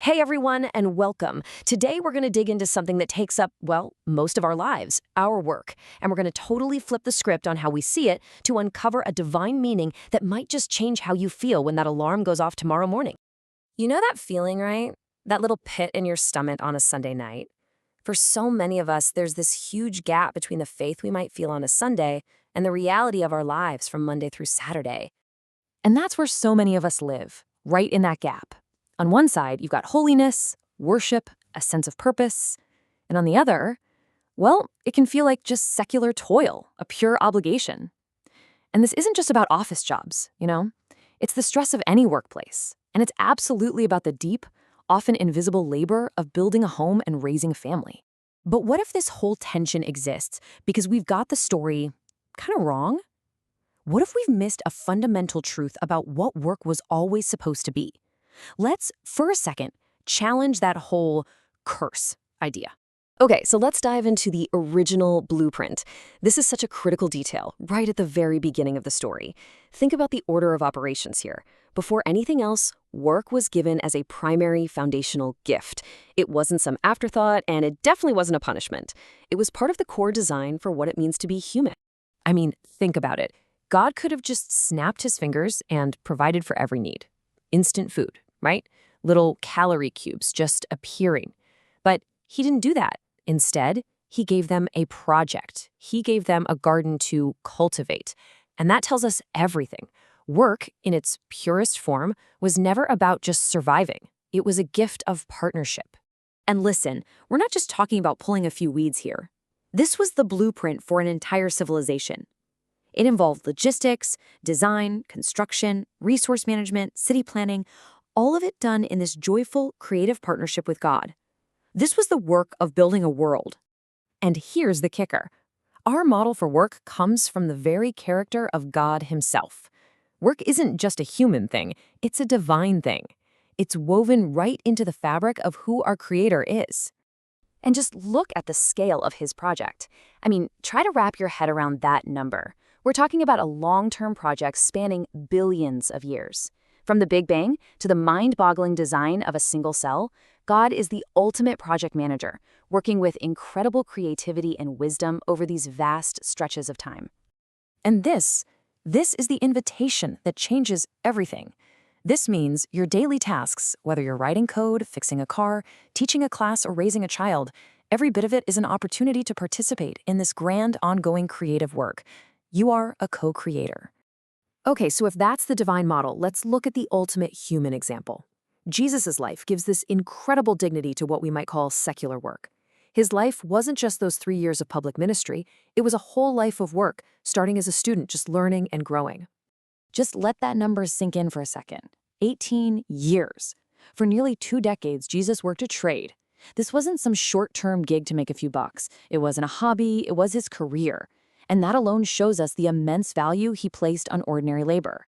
Hey everyone, and welcome. Today we're going to dig into something that takes up, well, most of our lives, our work. And we're going to totally flip the script on how we see it to uncover a divine meaning that might just change how you feel when that alarm goes off tomorrow morning. You know that feeling, right? That little pit in your stomach on a Sunday night? For so many of us, there's this huge gap between the faith we might feel on a Sunday and the reality of our lives from Monday through Saturday. And that's where so many of us live, right in that gap. On one side, you've got holiness, worship, a sense of purpose. And on the other, well, it can feel like just secular toil, a pure obligation. And this isn't just about office jobs, you know? It's the stress of any workplace. And it's absolutely about the deep, often invisible labor of building a home and raising a family. But what if this whole tension exists because we've got the story kind of wrong? What if we've missed a fundamental truth about what work was always supposed to be? Let's, for a second, challenge that whole curse idea. Okay, so let's dive into the original blueprint. This is such a critical detail, right at the very beginning of the story. Think about the order of operations here. Before anything else, work was given as a primary foundational gift. It wasn't some afterthought, and it definitely wasn't a punishment. It was part of the core design for what it means to be human. I mean, think about it. God could have just snapped his fingers and provided for every need. Instant food, right? Little calorie cubes just appearing. But he didn't do that. Instead, he gave them a project. He gave them a garden to cultivate. And that tells us everything. Work, in its purest form, was never about just surviving. It was a gift of partnership. And listen, we're not just talking about pulling a few weeds here. This was the blueprint for an entire civilization. It involved logistics, design, construction, resource management, city planning, all of it done in this joyful, creative partnership with God. This was the work of building a world. And here's the kicker. Our model for work comes from the very character of God himself. Work isn't just a human thing, it's a divine thing. It's woven right into the fabric of who our Creator is. And just look at the scale of his project. I mean, try to wrap your head around that number. We're talking about a long-term project spanning billions of years. From the Big Bang to the mind-boggling design of a single cell, God is the ultimate project manager, working with incredible creativity and wisdom over these vast stretches of time. And this is the invitation that changes everything. This means your daily tasks, whether you're writing code, fixing a car, teaching a class, or raising a child, every bit of it is an opportunity to participate in this grand, ongoing creative work. You are a co-creator. Okay, so if that's the divine model, let's look at the ultimate human example. Jesus' life gives this incredible dignity to what we might call secular work. His life wasn't just those 3 years of public ministry, it was a whole life of work, starting as a student, just learning and growing. Just let that number sink in for a second. 18 years. For nearly 2 decades, Jesus worked a trade. This wasn't some short-term gig to make a few bucks. It wasn't a hobby, it was his career. And that alone shows us the immense value he placed on ordinary labor.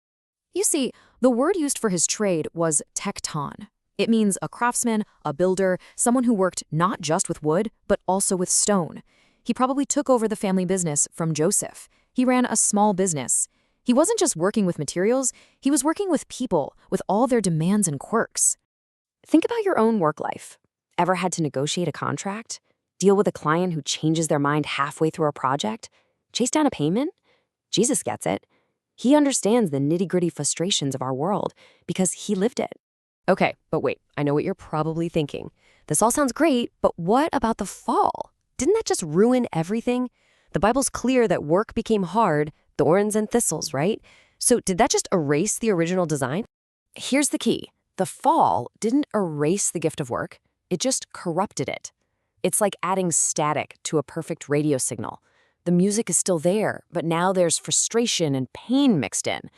You see, the word used for his trade was tekton. It means a craftsman, a builder, someone who worked not just with wood, but also with stone. He probably took over the family business from Joseph. He ran a small business. He wasn't just working with materials, he was working with people, with all their demands and quirks. Think about your own work life. Ever had to negotiate a contract? Deal with a client who changes their mind halfway through a project? Chase down a payment? Jesus gets it. He understands the nitty-gritty frustrations of our world because he lived it. Okay, but wait, I know what you're probably thinking. This all sounds great, but what about the fall? Didn't that just ruin everything? The Bible's clear that work became hard, thorns and thistles, right? So did that just erase the original design? Here's the key. The fall didn't erase the gift of work. It just corrupted it. It's like adding static to a perfect radio signal. The music is still there, but now there's frustration and pain mixed in.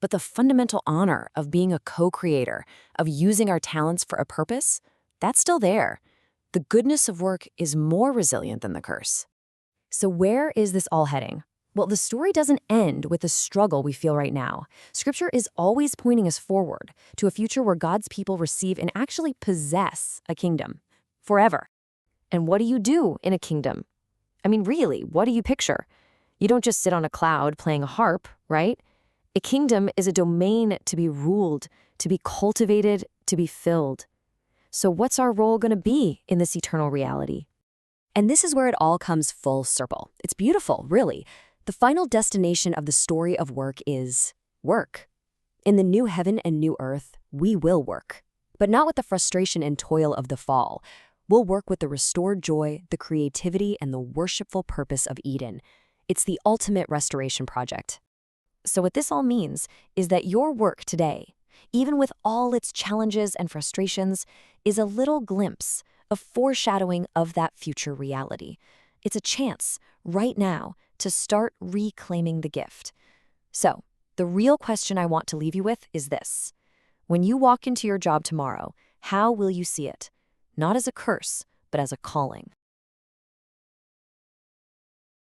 But the fundamental honor of being a co-creator, of using our talents for a purpose, that's still there. The goodness of work is more resilient than the curse. So where is this all heading? Well, the story doesn't end with the struggle we feel right now. Scripture is always pointing us forward to a future where God's people receive and actually possess a kingdom forever. And what do you do in a kingdom? I mean, really, what do you picture? You don't just sit on a cloud playing a harp, right? A kingdom is a domain to be ruled, to be cultivated, to be filled. So what's our role going to be in this eternal reality? And this is where it all comes full circle. It's beautiful, really. The final destination of the story of work is work. In the new heaven and new earth, we will work. But not with the frustration and toil of the fall. We'll work with the restored joy, the creativity, and the worshipful purpose of Eden. It's the ultimate restoration project. So what this all means is that your work today, even with all its challenges and frustrations, is a little glimpse, a foreshadowing of that future reality. It's a chance, right now, to start reclaiming the gift. So, the real question I want to leave you with is this. When you walk into your job tomorrow, how will you see it? Not as a curse, but as a calling.